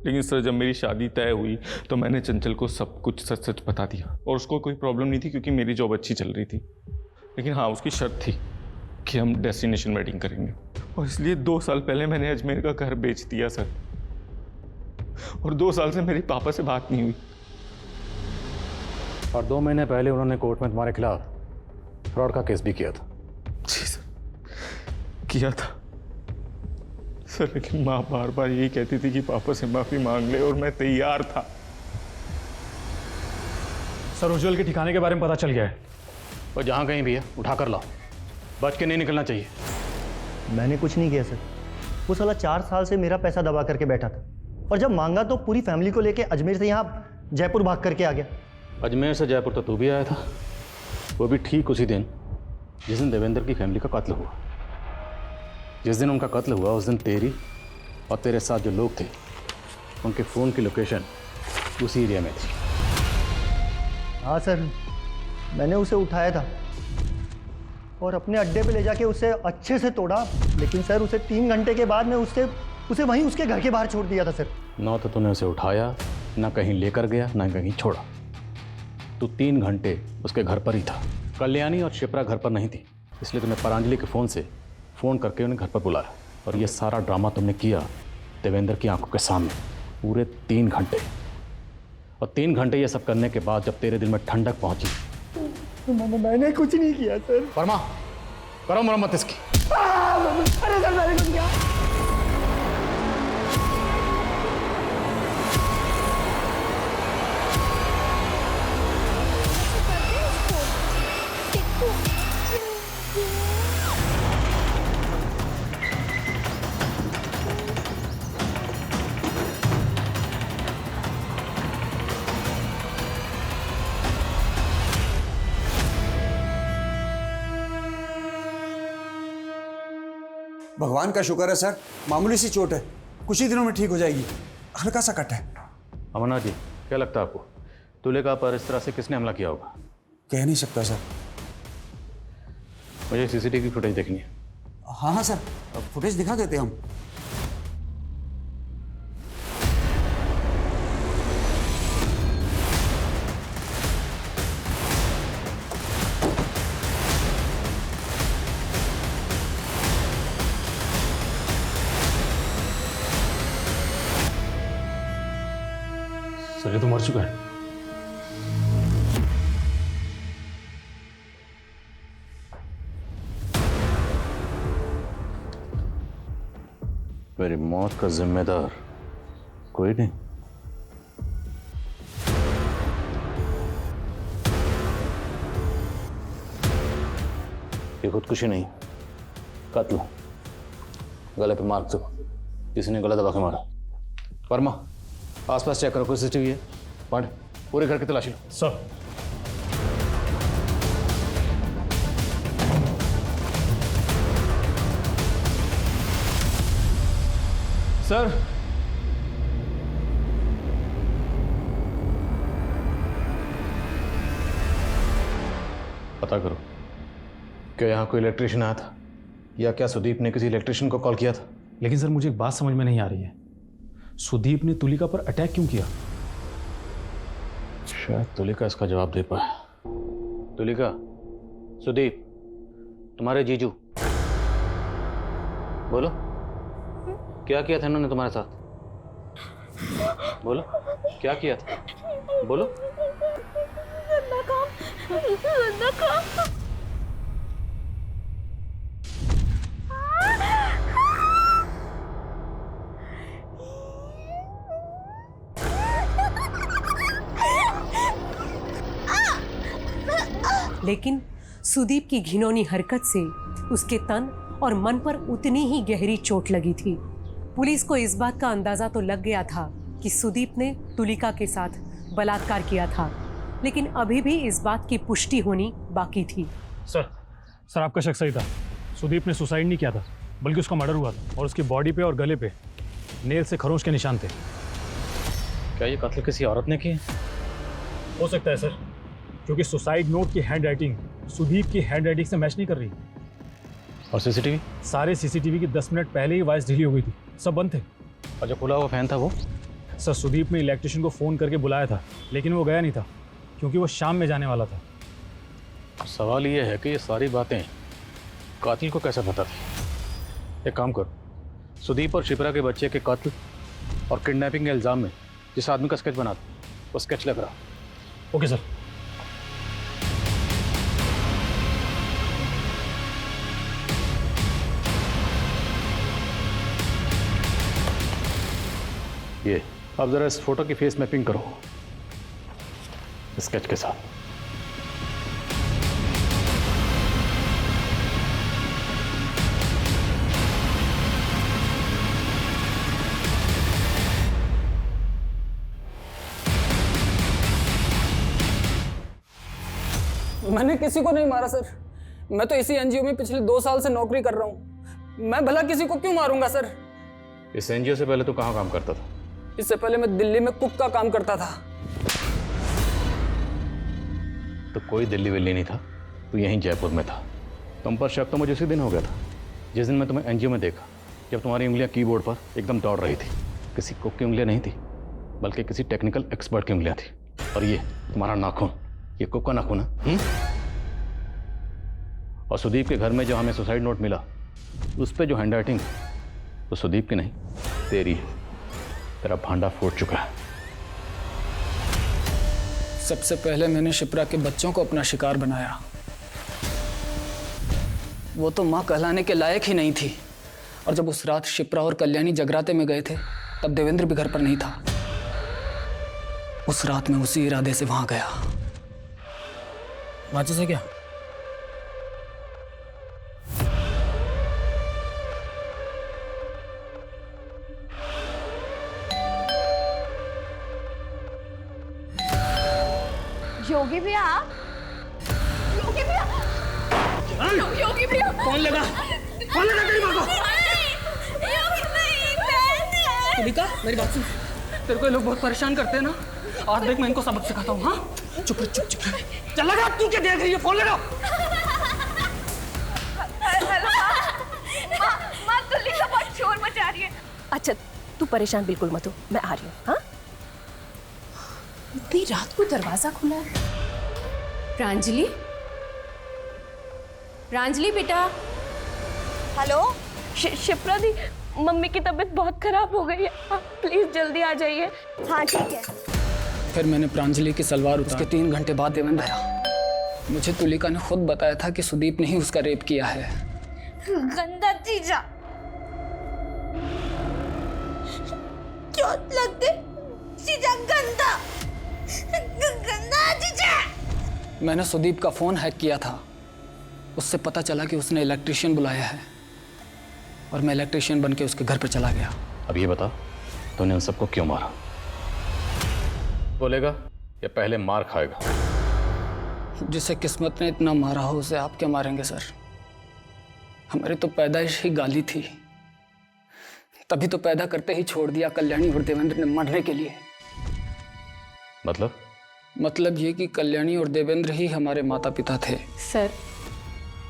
P: लेकिन सर, जब मेरी शादी तय हुई तो मैंने चंचल को सब कुछ सच सच बता दिया और उसको कोई प्रॉब्लम नहीं थी क्योंकि मेरी जॉब अच्छी चल रही थी। लेकिन हाँ, उसकी शर्त थी कि हम डेस्टिनेशन वेडिंग करेंगे और इसलिए 2 साल पहले मैंने अजमेर का घर बेच दिया सर। और 2 साल से मेरे पापा से बात नहीं हुई।
I: और 2 महीने पहले उन्होंने कोर्ट में तुम्हारे खिलाफ फ्रॉड का केस भी किया था।
P: जी सर, किया था सर। लेकिन माँ बार बार यही कहती थी कि पापा से माफी मांग ले और मैं तैयार था।
J: सर, उज्जवल के ठिकाने के बारे में पता चल गया है।
I: और जहाँ कहीं भी है उठा कर लाओ, बच के नहीं निकलना चाहिए।
R: मैंने कुछ नहीं किया सर। वो साला 4 साल से मेरा पैसा दबा करके बैठा था और जब मांगा तो पूरी फैमिली को लेके अजमेर से यहाँ जयपुर भाग करके आ गया।
I: अजमेर से जयपुर तो तू भी आया था, वो भी ठीक उसी दिन जिस दिन देवेंद्र की फैमिली का कत्ल हुआ। जिस दिन उनका कत्ल हुआ उस दिन तेरी और तेरे साथ जो लोग थे उनके फ़ोन की लोकेशन उसी एरिया में थी।
R: हाँ सर, मैंने उसे उठाया था और अपने अड्डे पे ले जाके उसे अच्छे से तोड़ा। लेकिन सर, उसे 3 घंटे के बाद मैं उसे वहीं उसके घर के बाहर छोड़ दिया था सर।
I: ना तो तूने उसे उठाया, ना कहीं लेकर गया, ना कहीं छोड़ा। तू 3 घंटे उसके घर पर ही था। कल्याणी और शिप्रा घर पर नहीं थी, इसलिए तुमने प्रांजलि के फ़ोन करके उन्हें घर पर बुलाया। और ये सारा ड्रामा तुमने किया देवेंद्र की आंखों के सामने पूरे 3 घंटे। और 3 घंटे ये सब करने के बाद जब तेरे दिल में ठंडक पहुंची।
R: मैंने कुछ नहीं किया सर।
I: वर्मा, करो मरम्मत इसकी।
R: अरे सर, मैंने कुछ किया।
O: भगवान का शुक्र है सर, मामूली सी चोट है, कुछ ही दिनों में ठीक हो जाएगी। हल्का सा कट है।
I: अमरनाथ जी, क्या लगता है आपको तुलिका पर इस तरह से किसने हमला किया होगा?
O: कह नहीं सकता सर।
I: मुझे सीसीटीवी फुटेज देखनी है।
O: हाँ हाँ सर, फुटेज दिखा देते हम।
J: सर ये तो मर चुका है।
I: मेरी मौत का जिम्मेदार कोई नहीं। ये खुदकुशी नहीं, कत्ल। गले पे मार्क दो, किसी ने गला दबा के मारा। वर्मा, आसपास चेक करो, कोई सीसीटीवी है? पांडे, पूरे घर की तलाशी लो।
J: सर।
I: सर, पता करो क्या यहाँ कोई इलेक्ट्रिशियन आया था, या क्या सुदीप ने किसी इलेक्ट्रिशियन को कॉल किया था?
J: लेकिन सर मुझे एक बात समझ में नहीं आ रही है, सुदीप ने तुलिका पर अटैक क्यों किया?
I: शायद तुलिका इसका जवाब दे पाए। तुलिका, सुदीप, तुम्हारे जीजू, बोलो क्या किया था इन्होंने तुम्हारे साथ? बोलो क्या किया था, बोलो।
C: लेकिन सुदीप की घिनौनी हरकत से उसके तन और मन पर उतनी ही गहरी चोट लगी थी। पुलिस को इस बात का अंदाजा तो लग गया था कि सुदीप ने तुलिका के साथ बलात्कार किया था, लेकिन अभी भी इस बात की पुष्टि होनी बाकी थी।
J: सर आपका शक सही था। सुदीप ने सुसाइड नहीं किया था, बल्कि उसका मर्डर हुआ था और उसकी बॉडी पे और गले पे नेल से खरोंच के निशान थे।
I: क्या ये कत्ल किसी औरत ने किया?
J: हो सकता है सर, क्योंकि सुसाइड नोट की हैंड राइटिंग सुदीप की हैंड राइटिंग से मैच नहीं कर रही।
I: और सीसीटीवी?
J: सारे सीसीटीवी की 10 मिनट पहले ही वॉइस डिलीट हो गई थी, सब बंद थे।
I: और जो खुला हुआ फैन था वो?
J: सर सुदीप ने इलेक्ट्रिशियन को फ़ोन करके बुलाया था, लेकिन वो गया नहीं था क्योंकि वो शाम में जाने वाला था।
I: सवाल ये है कि ये सारी बातें कातिल को कैसे पता थी? एक काम करो, सुदीप और शिप्रा के बच्चे के कत्ल और किडनैपिंग के इल्ज़ाम में जिस आदमी का स्केच बना दो, वो स्केच लग रहा।
J: Okay sir.
I: ये अब जरा इस फोटो की फेस मैपिंग करो स्केच के साथ।
B: मैंने किसी को नहीं मारा सर। मैं तो इसी एनजीओ में पिछले 2 साल से नौकरी कर रहा हूँ। मैं भला किसी को क्यों मारूंगा सर?
I: इस एनजीओ से पहले तो कहाँ काम करता था?
B: इससे पहले मैं दिल्ली में कुक का काम करता था।
I: तो कोई दिल्ली विल्ली नहीं था, तो यहीं जयपुर में था। तुम पर शक तो मुझे उसी दिन हो गया था जिस दिन मैं तुम्हें एनजीओ में देखा, जब तुम्हारी उंगलियां कीबोर्ड पर एकदम दौड़ रही थी। किसी कुक की उंगलियां नहीं थी, बल्कि किसी टेक्निकल एक्सपर्ट की उंगलियां थी। और ये तुम्हारा नाखून, ये कुक का नाखून है। और सुदीप के घर में जो हमें सुसाइड नोट मिला, उस पर जो हैंड राइटिंग, तो सुदीप की नहीं, तेरी है। तेरा भांडा फूट चुका है।
B: सबसे पहले मैंने शिप्रा के बच्चों को अपना शिकार बनाया। वो तो माँ कहलाने के लायक ही नहीं थी। और जब उस रात शिप्रा और कल्याणी जगराते में गए थे, तब देवेंद्र भी घर पर नहीं था। उस रात मैं उसी इरादे से वहां गया। माचिस है क्या?
L: योगी भैया, योगी भैया, योगी भैया,
B: कौन लगा? कौन लगा तेरी माँ को? तुलिका, मेरी बात सुन। तेरे को ये लोग बहुत परेशान करते हैं ना। आज देख मैं इनको सबक सिखाता हूँ। हाँ, चुप रह, चुप चुप। चल लगा, तू क्या देख रही है? फोन लगा।
L: माँ तुलिका बहुत शोर मचा रही है।
D: अच्छा तू परेशान बिल्कुल मत हो, मैं आ रही हूँ। हाँ,
L: इतनी रात को दरवाजा खुला है। प्रांजलि, प्रांजलि बेटा।
D: हेलो शिप्रा दी, मम्मी की तबीयत बहुत खराब हो गई है। आप प्लीज जल्दी आ जाइए। हाँ ठीक है।
B: फिर मैंने प्रांजलि की सलवार उतारी। उसके 3 घंटे बाद देवेंद्र आया। मुझे तुलिका ने खुद बताया था कि सुदीप ने ही उसका रेप किया है।
K: गंदा जीजा, चोट लगते जीजा, गंदा गंदा जीजा।
B: मैंने सुदीप का फोन हैक किया था। उससे पता चला कि उसने इलेक्ट्रिशियन बुलाया है और मैं इलेक्ट्रिशियन बन के उसके घर पर चला गया।
I: अब ये बता, तूने उन सबको क्यों मारा? बोलेगा या पहले मार खाएगा?
B: जिसे किस्मत ने इतना मारा हो उसे आप क्या मारेंगे सर? हमारी तो पैदाइश ही गाली थी, तभी तो पैदा करते ही छोड़ दिया कल्याणी और देवेंद्र ने मरने के लिए। मतलब ये कि कल्याणी और देवेंद्र ही हमारे माता पिता थे।
E: सर,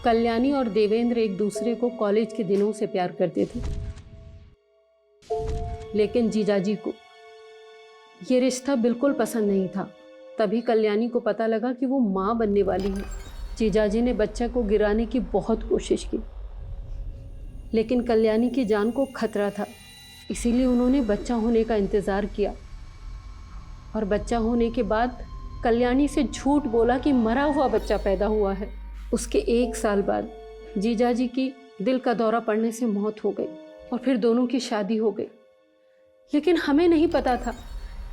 E: कल्याणी और देवेंद्र एक दूसरे को कॉलेज के दिनों से प्यार करते थे, लेकिन जीजाजी को ये रिश्ता बिल्कुल पसंद नहीं था। तभी कल्याणी को पता लगा कि वो माँ बनने वाली है। जीजाजी ने बच्चा को गिराने की बहुत कोशिश की, लेकिन कल्याणी की जान को खतरा था, इसीलिए उन्होंने बच्चा होने का इंतज़ार किया। और बच्चा होने के बाद कल्याणी से झूठ बोला कि मरा हुआ बच्चा पैदा हुआ है। उसके 1 साल बाद जीजाजी की दिल का दौरा पड़ने से मौत हो गई और फिर दोनों की शादी हो गई। लेकिन हमें नहीं पता था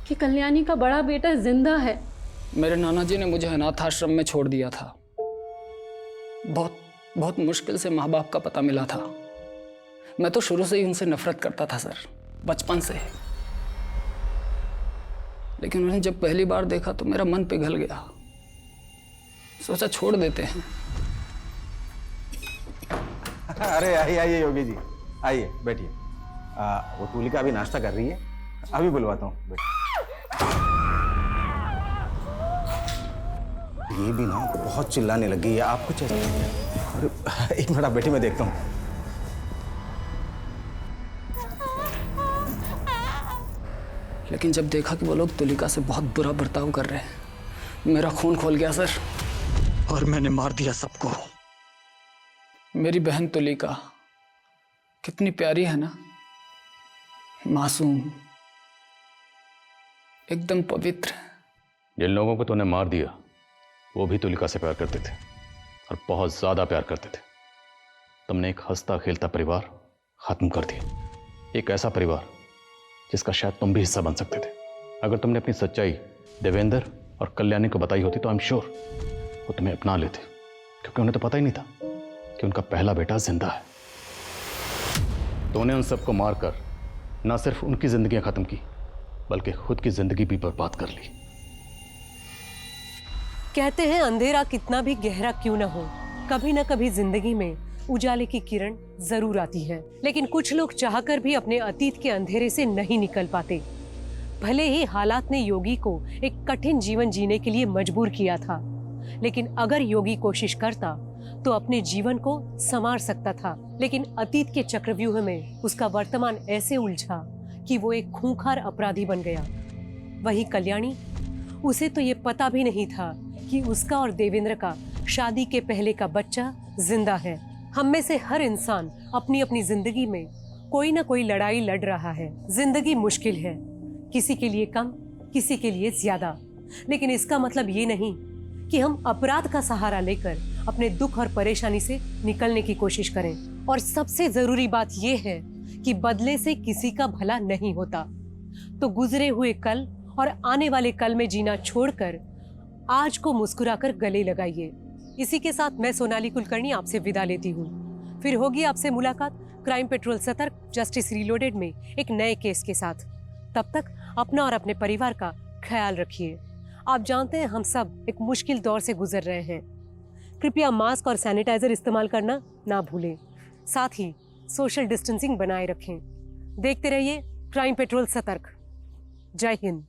E: कि कल्याणी का बड़ा बेटा जिंदा है।
B: मेरे नाना जी ने मुझे अनाथ आश्रम में छोड़ दिया था। बहुत मुश्किल से माँ बाप का पता मिला था। मैं तो शुरू से ही उनसे नफरत करता था सर, बचपन से। लेकिन उन्हें जब पहली बार देखा तो मेरा मन पिघल गया। सोचा छोड़ देते हैं।
F: अरे आइए योगी जी, आइए बैठिए। वो तुलिका अभी नाश्ता कर रही है, अभी बुलवाता हूँ। ये भी ना बहुत चिल्लाने लगी है। आप कुछ अरे एक मिनट आप बैठिए, मैं देखता हूँ।
B: लेकिन जब देखा कि वो लोग तुलिका से बहुत बुरा बर्ताव कर रहे हैं, मेरा खून खोल गया सर, और मैंने मार दिया सबको। मेरी बहन तुलिका कितनी प्यारी है ना, मासूम, एकदम पवित्र।
I: जिन लोगों को तूने मार दिया वो भी तुलिका से प्यार करते थे और बहुत ज्यादा प्यार करते थे। तुमने एक हंसता खेलता परिवार खत्म कर दिया, एक ऐसा परिवार जिसका शायद तुम भी हिस्सा बन सकते थे। अगर तुमने अपनी सच्चाई देवेंद्र और कल्याणी को बताई होती तो आई एम श्योर वो तुम्हें अपना लेते, क्योंकि उन्हें तो पता ही नहीं था कि उनका पहला बेटा जिंदा है। तूने उन सबको मारकर ना सिर्फ उनकी जिंदगियां खत्म की, बल्कि खुद की जिंदगी भी बर्बाद कर ली।
C: कहते हैं अंधेरा कितना भी गहरा क्यों ना हो, कभी ना कभी जिंदगी में उजाले की किरण जरूर आती है। लेकिन कुछ लोग चाहकर भी अपने अतीत के अंधेरे से नहीं निकल पाते। भले ही हालात ने योगी को एक कठिन जीवन जीने के लिए मजबूर किया था, लेकिन अगर योगी कोशिश करता तो अपने जीवन को संवार सकता था। लेकिन अतीत के चक्रव्यूह में उसका वर्तमान ऐसे उलझा कि वो एक खूंखार अपराधी बन गया। वही कल्याणी, उसे तो ये पता भी नहीं था कि उसका और देवेंद्र का शादी के पहले का बच्चा जिंदा है। हम में से हर इंसान अपनी अपनी जिंदगी में कोई ना कोई लड़ाई लड़ रहा है। जिंदगी मुश्किल है, किसी के लिए कम, किसी के लिए ज्यादा, लेकिन इसका मतलब ये नहीं कि हम अपराध का सहारा लेकर अपने दुख और परेशानी से निकलने की कोशिश करें। और सबसे जरूरी बात यह है कि बदले से किसी का भला नहीं होता। तो गुजरे हुए कल और आने वाले कल में जीना छोड़कर आज को मुस्कुराकर गले लगाइए। इसी के साथ मैं सोनाली कुलकर्णी आपसे विदा लेती हूँ। फिर होगी आपसे मुलाकात क्राइम पेट्रोल सतर्क जस्टिस रीलोडेड में एक नए केस के साथ। तब तक अपना और अपने परिवार का ख्याल रखिए। आप जानते हैं हम सब एक मुश्किल दौर से गुजर रहे हैं। कृपया मास्क और सैनिटाइजर इस्तेमाल करना ना भूलें। साथ ही सोशल डिस्टेंसिंग बनाए रखें। देखते रहिए क्राइम पेट्रोल सतर्क। जय हिंद।